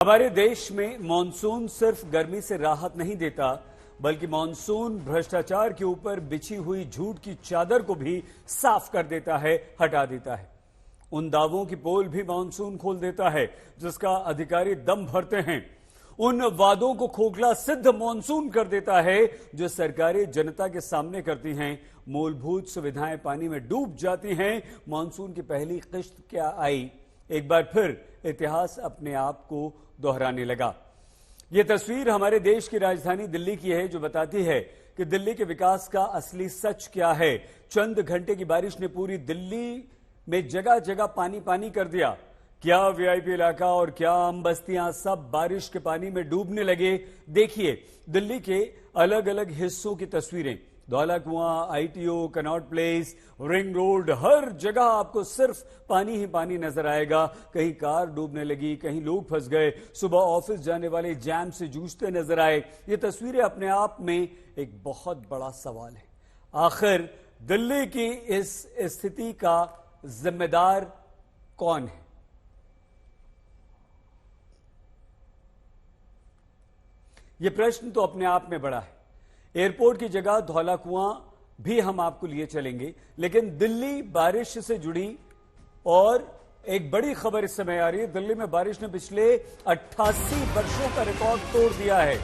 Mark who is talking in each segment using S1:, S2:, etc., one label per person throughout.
S1: हमारे देश में मॉनसून सिर्फ गर्मी से राहत नहीं देता, बल्कि मॉनसून भ्रष्टाचार के ऊपर बिछी हुई झूठ की चादर को भी साफ कर देता है, हटा देता है। उन दावों की पोल भी मॉनसून खोल देता है जिसका अधिकारी दम भरते हैं। उन वादों को खोखला सिद्ध मॉनसून कर देता है जो सरकारें जनता के सामने करती हैं। मूलभूत सुविधाएं पानी में डूब जाती हैं। मॉनसून की पहली किश्त क्या आई, एक बार फिर इतिहास अपने आप को दोहराने लगा। यह तस्वीर हमारे देश की राजधानी दिल्ली की है, जो बताती है कि दिल्ली के विकास का असली सच क्या है। चंद घंटे की बारिश ने पूरी दिल्ली में जगह जगह पानी पानी कर दिया। क्या वीआईपी इलाका और क्या आम बस्तियां सब बारिश के पानी में डूबने लगे। देखिए दिल्ली के अलग अलग हिस्सों की तस्वीरें। Dhaula Kuan, ITO, Connaught Place, ring road, हर जगह आपको सिर्फ पानी ही पानी नजर आएगा। कहीं कार डूबने लगी, कहीं लोग फंस गए, सुबह ऑफिस जाने वाले जैम से जूझते नजर आए। ये तस्वीरें अपने आप में एक बहुत बड़ा सवाल है। आखिर दिल्ली की इस स्थिति का जिम्मेदार कौन है? यह प्रश्न तो अपने आप में बड़ा है। एयरपोर्ट की जगह धौला कुआं भी हम आपको लिए चलेंगे, लेकिन दिल्ली बारिश से जुड़ी और एक बड़ी खबर इस समय आ रही है। दिल्ली में बारिश ने पिछले 88 वर्षों का रिकॉर्ड तोड़ दिया है।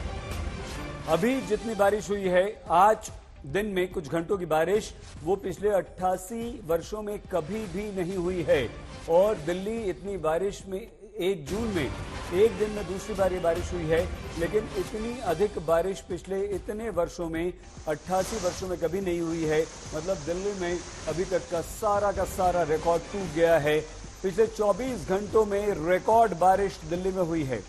S1: अभी जितनी बारिश हुई है आज दिन में कुछ घंटों की बारिश, वो पिछले 88 वर्षों में कभी भी नहीं हुई है। और दिल्ली इतनी बारिश में 1 जून में एक दिन में दूसरी बार ये बारिश हुई है, लेकिन इतनी अधिक बारिश पिछले इतने वर्षों में 88 वर्षों में कभी नहीं हुई है। मतलब दिल्ली में अभी तक का सारा रिकॉर्ड टूट गया है। पिछले 24 घंटों में रिकॉर्ड बारिश दिल्ली में हुई है।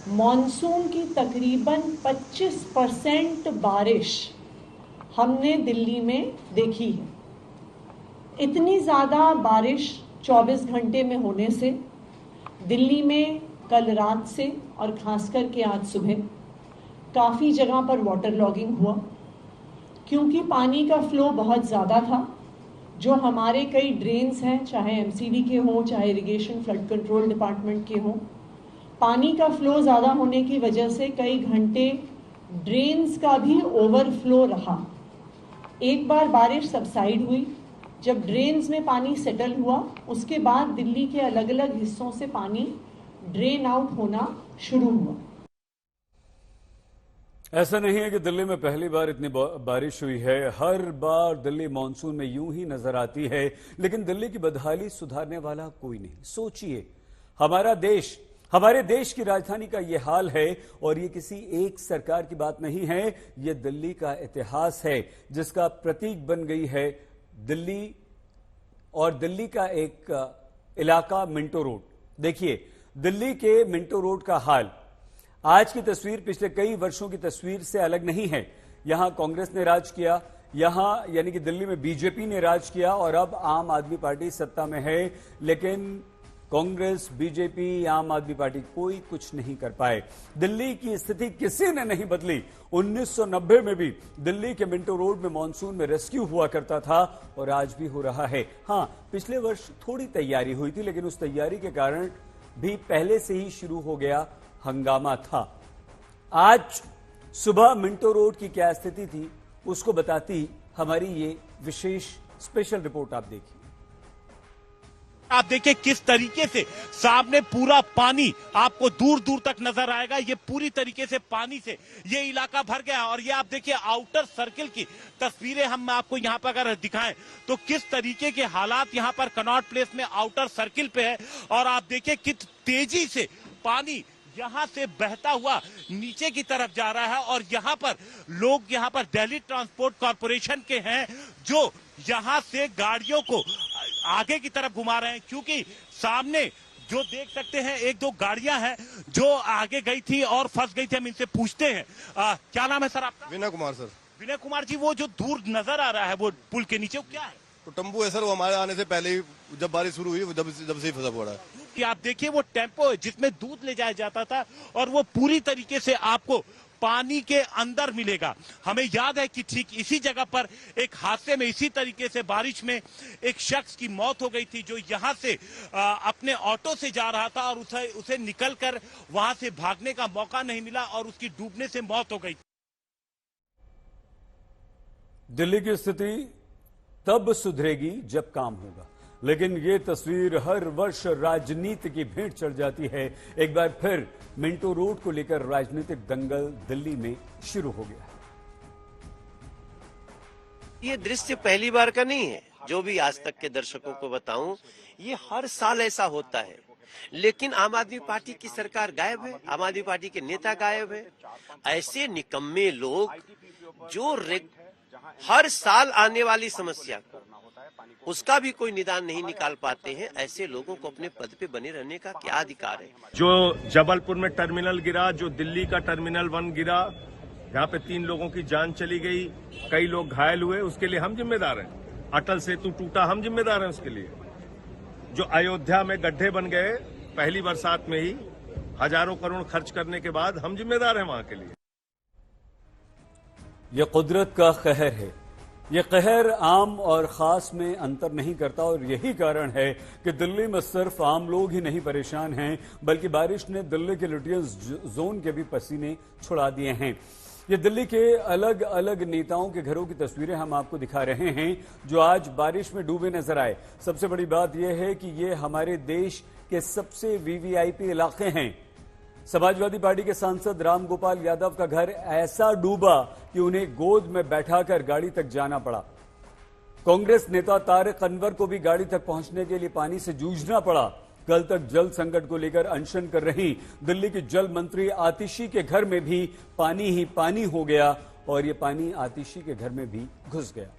S2: मॉनसून की तकरीबन 25% बारिश हमने दिल्ली में देखी है। इतनी ज़्यादा बारिश 24 घंटे में होने से दिल्ली में कल रात से और खासकर के आज सुबह काफ़ी जगह पर वाटर लॉगिंग हुआ, क्योंकि पानी का फ्लो बहुत ज़्यादा था। जो हमारे कई ड्रेन्स हैं, चाहे एमसीडी के हों, चाहे इरिगेशन फ्लड कंट्रोल डिपार्टमेंट के हों, पानी का फ्लो ज़्यादा होने की वजह से कई घंटे ड्रेन्स का भी ओवरफ्लो रहा। एक बार बारिश सबसाइड हुई, जब ड्रेन्स में पानी सेटल हुआ, उसके बाद दिल्ली के अलग अलग हिस्सों से पानी ड्रेन आउट होना शुरू हुआ।
S1: ऐसा नहीं है कि दिल्ली में पहली बार इतनी बारिश हुई है। हर बार दिल्ली मॉनसून में यूं ही नजर आती है, लेकिन दिल्ली की बदहाली सुधारने वाला कोई नहीं। सोचिए, हमारे देश की राजधानी का यह हाल है, और यह किसी एक सरकार की बात नहीं है। यह दिल्ली का इतिहास है, जिसका प्रतीक बन गई है दिल्ली। और दिल्ली का एक इलाका मिंटो रोड। देखिए दिल्ली के मिंटो रोड का हाल। आज की तस्वीर पिछले कई वर्षों की तस्वीर से अलग नहीं है। यहां कांग्रेस ने राज किया, यहां यानी कि दिल्ली में बीजेपी ने राज किया, और अब आम आदमी पार्टी सत्ता में है। लेकिन कांग्रेस, बीजेपी, आम आदमी पार्टी कोई कुछ नहीं कर पाए। दिल्ली की स्थिति किसी ने नहीं बदली। 1990 में भी दिल्ली के मिंटो रोड में मॉनसून में रेस्क्यू हुआ करता था, और आज भी हो रहा है। हां, पिछले वर्ष थोड़ी तैयारी हुई थी, लेकिन उस तैयारी के कारण भी पहले से ही शुरू हो गया हंगामा था। आज सुबह मिंटो रोड की क्या स्थिति थी, उसको बताती हमारी ये विशेष स्पेशल रिपोर्ट। आप देखिए।
S3: आप देखिए किस तरीके से सामने पूरा पानी आपको दूर दूर तक नजर आएगा। ये पूरी तरीके से पानी से ये इलाका भर गया। और ये आप देखिए आउटर सर्किल की तस्वीरें हम आपको यहाँ पर अगर दिखाएं तो किस तरीके के हालात यहाँ पर कनॉट प्लेस में आउटर सर्किल पे है। और आप देखिए किस तेजी से पानी यहाँ से बहता हुआ नीचे की तरफ जा रहा है। और यहाँ पर लोग यहाँ पर दिल्ली ट्रांसपोर्ट कॉर्पोरेशन के हैं, जो यहाँ से गाड़ियों को आगे की तरफ घुमा रहे हैं, क्योंकि सामने जो देख सकते हैं 1-2 गाड़ियां हैं जो आगे गई थी और फंस गई थी। हम इनसे पूछते हैं, क्या नाम है सर आपका?
S4: विनय कुमार सर।
S3: विनय कुमार जी, वो जो दूर नजर आ रहा है वो पुल के नीचे, वो क्या है?
S4: तो टेम्पो है सर, वो हमारे आने से पहले ही जब बारिश शुरू हुई जब से ही फंसा पड़ा है।
S3: आप देखिए वो टेम्पो है जिसमें दूध ले जाया जाता था, और वो पूरी तरीके से आपको पानी के अंदर मिलेगा। हमें याद है कि ठीक इसी जगह पर एक हादसे में इसी तरीके से बारिश में एक शख्स की मौत हो गई थी, जो यहां से अपने ऑटो से जा रहा था और उसे निकलकर वहां से भागने का मौका नहीं मिला और उसकी डूबने से मौत हो गई।
S1: दिल्ली की स्थिति तब सुधरेगी जब काम होगा, लेकिन ये तस्वीर हर वर्ष राजनीति की भेंट चढ़ जाती है। एक बार फिर मिंटो रोड को लेकर राजनीतिक दंगल दिल्ली में शुरू हो गया है।
S5: ये दृश्य पहली बार का नहीं है। जो भी आज तक के दर्शकों को बताऊं, ये हर साल ऐसा होता है, लेकिन आम आदमी पार्टी की सरकार गायब है, आम आदमी पार्टी के नेता गायब है। ऐसे निकम्मे लोग जो हर साल आने वाली समस्या को उसका भी कोई निदान नहीं निकाल पाते हैं, ऐसे लोगों को अपने पद पे बने रहने का क्या अधिकार है?
S6: जो जबलपुर में टर्मिनल गिरा, जो दिल्ली का टर्मिनल 1 गिरा, जहाँ पे 3 लोगों की जान चली गई, कई लोग घायल हुए, उसके लिए हम जिम्मेदार हैं। अटल सेतु टूटा, हम जिम्मेदार हैं उसके लिए। जो अयोध्या में गड्ढे बन गए पहली बरसात में ही, हजारों करोड़ खर्च करने के बाद, हम जिम्मेदार हैं वहां के लिए।
S1: यह कुदरत का कहर है। यह कहर आम और खास में अंतर नहीं करता और यही कारण है कि दिल्ली में सिर्फ आम लोग ही नहीं परेशान हैं, बल्कि बारिश ने दिल्ली के लिटियंस जोन के भी पसीने छुड़ा दिए हैं। ये दिल्ली के अलग अलग नेताओं के घरों की तस्वीरें हम आपको दिखा रहे हैं, जो आज बारिश में डूबे नजर आए। सबसे बड़ी बात यह है कि ये हमारे देश के सबसे वीवीआईपी इलाके हैं। समाजवादी पार्टी के सांसद रामगोपाल यादव का घर ऐसा डूबा कि उन्हें गोद में बैठाकर गाड़ी तक जाना पड़ा। कांग्रेस नेता तारिक अनवर को भी गाड़ी तक पहुंचने के लिए पानी से जूझना पड़ा। कल तक जल संकट को लेकर अनशन कर रही दिल्ली की जल मंत्री आतिशी के घर में भी पानी ही पानी हो गया और ये पानी आतिशी के घर में भी घुस गया।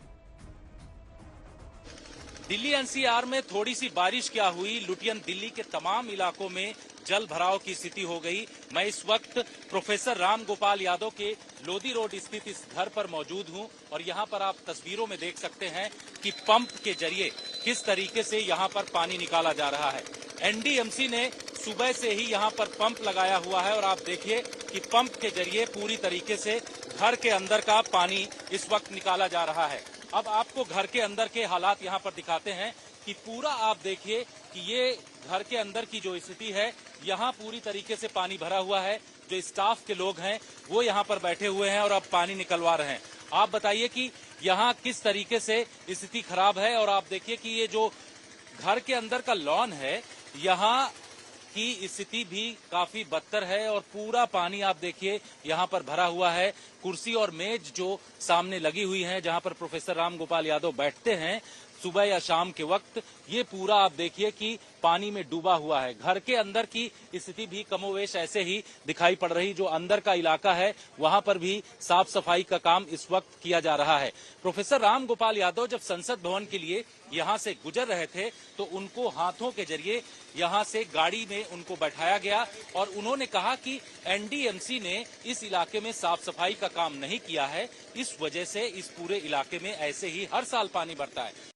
S7: दिल्ली एनसीआर में थोड़ी सी बारिश क्या हुई, लुटियन दिल्ली के तमाम इलाकों में जल भराव की स्थिति हो गई। मैं इस वक्त प्रोफेसर रामगोपाल यादव के लोधी रोड स्थित इस घर पर मौजूद हूं और यहां पर आप तस्वीरों में देख सकते हैं कि पंप के जरिए किस तरीके से यहां पर पानी निकाला जा रहा है। एनडीएमसी ने सुबह से ही यहां पर पंप लगाया हुआ है और आप देखिए कि पंप के जरिए पूरी तरीके से घर के अंदर का पानी इस वक्त निकाला जा रहा है। अब आपको घर के अंदर के हालात यहां पर दिखाते हैं कि पूरा आप देखिए कि ये घर के अंदर की जो स्थिति है, यहाँ पूरी तरीके से पानी भरा हुआ है। जो स्टाफ के लोग हैं वो यहाँ पर बैठे हुए हैं और अब पानी निकलवा रहे हैं। आप बताइए कि यहाँ किस तरीके से स्थिति खराब है और आप देखिए कि ये जो घर के अंदर का लॉन है, यहाँ की स्थिति भी काफी बदतर है और पूरा पानी आप देखिए यहाँ पर भरा हुआ है। कुर्सी और मेज जो सामने लगी हुई है, जहाँ पर प्रोफेसर रामगोपाल यादव बैठते हैं सुबह या शाम के वक्त, ये पूरा आप देखिए कि पानी में डूबा हुआ है। घर के अंदर की स्थिति भी कमोवेश ऐसे ही दिखाई पड़ रही। जो अंदर का इलाका है वहां पर भी साफ सफाई का काम इस वक्त किया जा रहा है। प्रोफेसर रामगोपाल यादव जब संसद भवन के लिए यहां से गुजर रहे थे तो उनको हाथों के जरिए यहां से गाड़ी में उनको बैठाया गया और उन्होंने कहा कि एनडीएमसी ने इस इलाके में साफ सफाई का काम नहीं किया है, इस वजह से इस पूरे इलाके में ऐसे ही हर साल पानी बढ़ता है।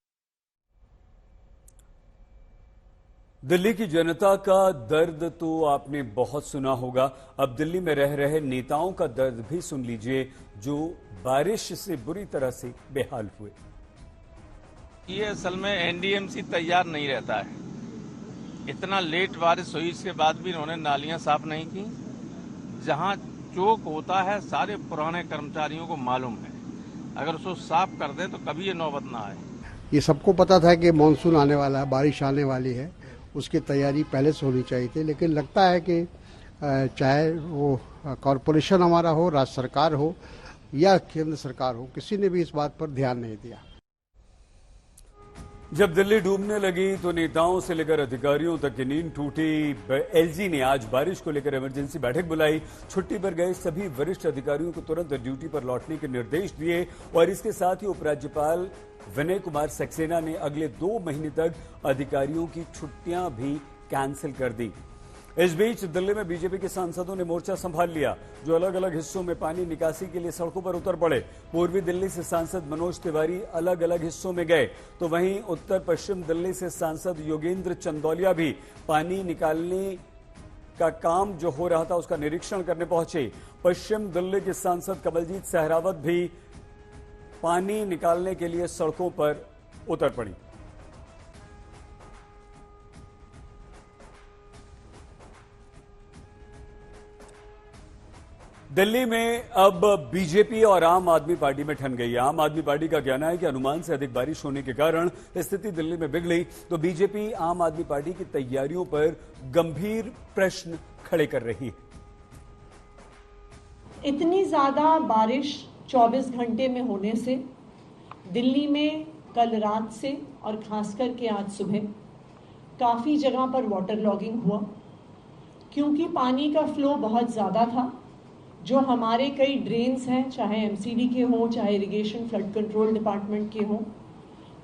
S1: दिल्ली की जनता का दर्द तो आपने बहुत सुना होगा। अब दिल्ली में रह रहे नेताओं का दर्द भी सुन लीजिए, जो बारिश से बुरी तरह से बेहाल हुए।
S8: ये असल में एनडीएमसी तैयार नहीं रहता है। इतना लेट बारिश हुई, इसके बाद भी इन्होंने नालियां साफ नहीं की। जहां चोक होता है सारे पुराने कर्मचारियों को मालूम है, अगर उसको साफ कर दे तो कभी ये नौबत ना आए।
S9: ये सबको पता था कि मानसून आने वाला है, बारिश आने वाली है, उसकी तैयारी पहले से होनी चाहिए थी। लेकिन लगता है कि चाहे वो कॉरपोरेशन हमारा हो, राज्य सरकार हो या केंद्र सरकार हो, किसी ने भी इस बात पर ध्यान नहीं दिया।
S1: जब दिल्ली डूबने लगी तो नेताओं से लेकर अधिकारियों तक की नींद टूटी। एलजी ने आज बारिश को लेकर इमरजेंसी बैठक बुलाई। छुट्टी पर गए सभी वरिष्ठ अधिकारियों को तुरंत ड्यूटी पर लौटने के निर्देश दिए और इसके साथ ही उपराज्यपाल विनय कुमार सक्सेना ने अगले 2 महीने तक अधिकारियों की छुट्टियां भी कैंसिल कर दी। इस बीच दिल्ली में बीजेपी के सांसदों ने मोर्चा संभाल लिया, जो अलग अलग हिस्सों में पानी निकासी के लिए सड़कों पर उतर पड़े। पूर्वी दिल्ली से सांसद मनोज तिवारी अलग अलग हिस्सों में गए, तो वहीं उत्तर पश्चिम दिल्ली से सांसद योगेंद्र चंदौलिया भी पानी निकालने का काम जो हो रहा था उसका निरीक्षण करने पहुंचे पश्चिम दिल्ली के सांसद कमलजीत सहरावत भी पानी निकालने के लिए सड़कों पर उतर पड़ी। दिल्ली में अब बीजेपी और आम आदमी पार्टी में ठन गई है। आम आदमी पार्टी का कहना है कि अनुमान से अधिक बारिश होने के कारण स्थिति दिल्ली में बिगड़ी, तो बीजेपी आम आदमी पार्टी की तैयारियों पर गंभीर प्रश्न खड़े कर रही है।
S2: इतनी ज्यादा बारिश 24 घंटे में होने से दिल्ली में कल रात से और खासकर के आज सुबह काफी जगह पर वाटर लॉगिंग हुआ, क्योंकि पानी का फ्लो बहुत ज्यादा था। जो हमारे कई ड्रेन्स हैं, चाहे एमसीडी के हों, चाहे इरिगेशन फ्लड कंट्रोल डिपार्टमेंट के हों,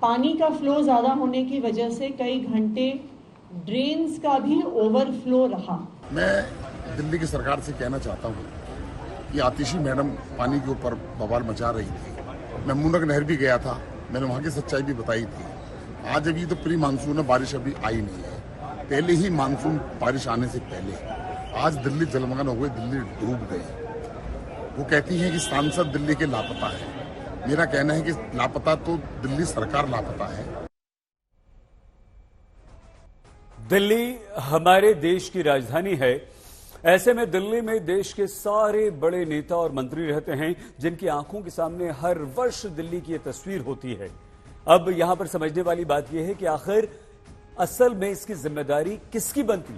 S2: पानी का फ्लो ज़्यादा होने की वजह से कई घंटे ड्रेन्स का भी ओवरफ्लो रहा।
S10: मैं दिल्ली की सरकार से कहना चाहता हूँ कि आतिशी मैडम पानी के ऊपर बवाल मचा रही थी। मैं मुनक नहर भी गया था, मैंने वहाँ की सच्चाई भी बताई थी। आज अभी तो प्री मानसून है, बारिश अभी आई नहीं है। पहले ही मानसून बारिश आने से पहले आज दिल्ली जलमग्न हो गई, दिल्ली डूब गई। वो कहती है कि सांसद दिल्ली के लापता है। मेरा कहना है कि लापता तो दिल्ली सरकार लापता है।
S1: दिल्ली हमारे देश की राजधानी है। ऐसे में दिल्ली में देश के सारे बड़े नेता और मंत्री रहते हैं, जिनकी आंखों के सामने हर वर्ष दिल्ली की यह तस्वीर होती है। अब यहां पर समझने वाली बात यह है कि आखिर असल में इसकी जिम्मेदारी किसकी बनती,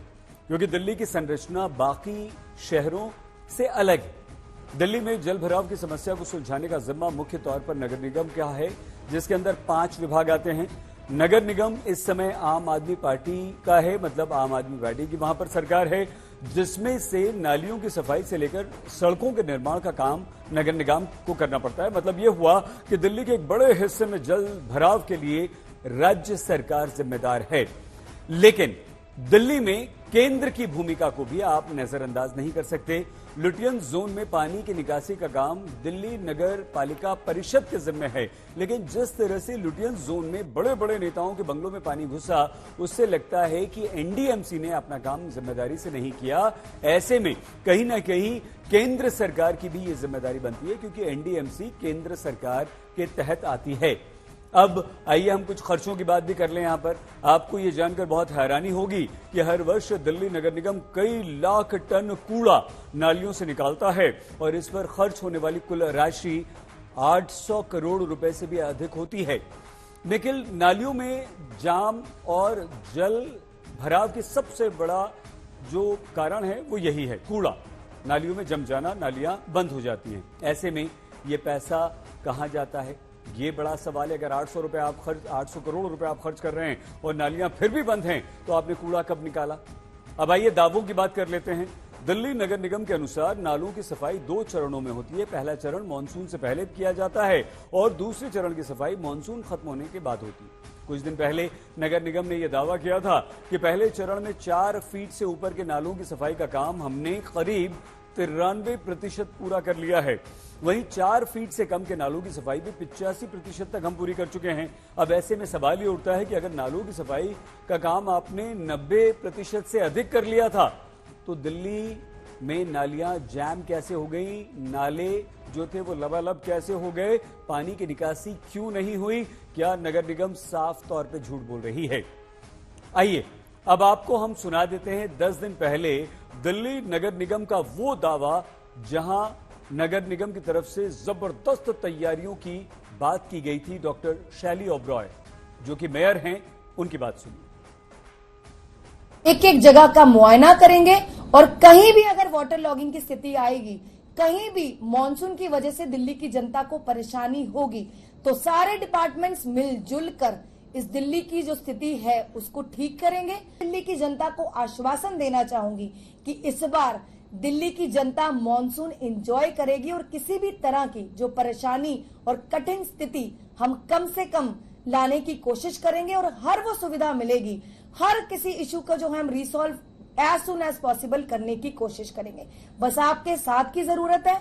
S1: क्योंकि दिल्ली की संरचना बाकी शहरों से अलग है। दिल्ली में जल भराव की समस्या को सुलझाने का जिम्मा मुख्य तौर पर नगर निगम का है, जिसके अंदर 5 विभाग आते हैं। नगर निगम इस समय आम आदमी पार्टी का है, मतलब आम आदमी पार्टी की वहां पर सरकार है, जिसमें से नालियों की सफाई से लेकर सड़कों के निर्माण का काम नगर निगम को करना पड़ता है। मतलब यह हुआ कि दिल्ली के एक बड़े हिस्से में जल भराव के लिए राज्य सरकार जिम्मेदार है। लेकिन दिल्ली में केंद्र की भूमिका को भी आप नजरअंदाज नहीं कर सकते। लुटियन जोन में पानी की निकासी का काम दिल्ली नगर पालिका परिषद के जिम्मे है, लेकिन जिस तरह से लुटियन जोन में बड़े बड़े नेताओं के बंगलों में पानी घुसा, उससे लगता है कि एनडीएमसी ने अपना काम जिम्मेदारी से नहीं किया। ऐसे में कहीं ना कहीं केंद्र सरकार की भी ये जिम्मेदारी बनती है, क्योंकि एनडीएमसी केंद्र सरकार के तहत आती है। अब आइए हम कुछ खर्चों की बात भी कर लें। यहां पर आपको यह जानकर बहुत हैरानी होगी कि हर वर्ष दिल्ली नगर निगम कई लाख टन कूड़ा नालियों से निकालता है और इस पर खर्च होने वाली कुल राशि 800 करोड़ रुपए से भी अधिक होती है। लेकिन नालियों में जाम और जल भराव की सबसे बड़ा जो कारण है वो यही है, कूड़ा। नालियों में जम जाना, नालियां बंद हो जाती हैं। ऐसे में ये पैसा कहां जाता है, ये बड़ा सवाल है। अगर 800 करोड़ रुपए आप खर्च कर रहे हैं और नालियां फिर भी बंद हैं, तो आपने कूड़ा कब निकाला? अब आइए दावों की बात कर लेते हैं। दिल्ली नगर निगम के अनुसार नालों की सफाई 2 चरणों में होती है। पहला चरण मानसून से पहले किया जाता है और दूसरे चरण की सफाई मानसून खत्म होने के बाद होती है। कुछ दिन पहले नगर निगम ने यह दावा किया था कि पहले चरण में 4 फीट से ऊपर के नालों की सफाई का काम हमने करीब 93% पूरा कर लिया है। वहीं 4 फीट से कम के नालों की सफाई भी 85% तक हम पूरी कर चुके हैं। अब ऐसे में सवाल ये उठता है कि अगर नालों की सफाई का काम आपने 90% से अधिक कर लिया था, तो दिल्ली में नालियां जैम कैसे हो गई, नाले जो थे वो लबालब कैसे हो गए, पानी की निकासी क्यों नहीं हुई? क्या नगर निगम साफ तौर पे झूठ बोल रही है? आइए अब आपको हम सुना देते हैं 10 दिन पहले दिल्ली नगर निगम का वो दावा जहां नगर निगम की तरफ से जबरदस्त तैयारियों की बात की गई थी। डॉक्टर शैली ओबरॉय जो कि मेयर हैं, उनकी बात सुनिए।
S11: एक एक जगह का मुआयना करेंगे और कहीं भी अगर वाटर लॉगिंग की स्थिति आएगी, कहीं भी मॉनसून की वजह से दिल्ली की जनता को परेशानी होगी, तो सारे डिपार्टमेंट्स मिलजुल कर इस दिल्ली की जो स्थिति है उसको ठीक करेंगे। दिल्ली की जनता को आश्वासन देना चाहूंगी कि इस बार दिल्ली की जनता मॉनसून एंजॉय करेगी और किसी भी तरह की जो परेशानी और कठिन स्थिति हम कम से कम लाने की कोशिश करेंगे और हर वो सुविधा मिलेगी, हर किसी इशू का जो है हम resolve as soon as possible करने की कोशिश करेंगे। बस आपके साथ की जरूरत है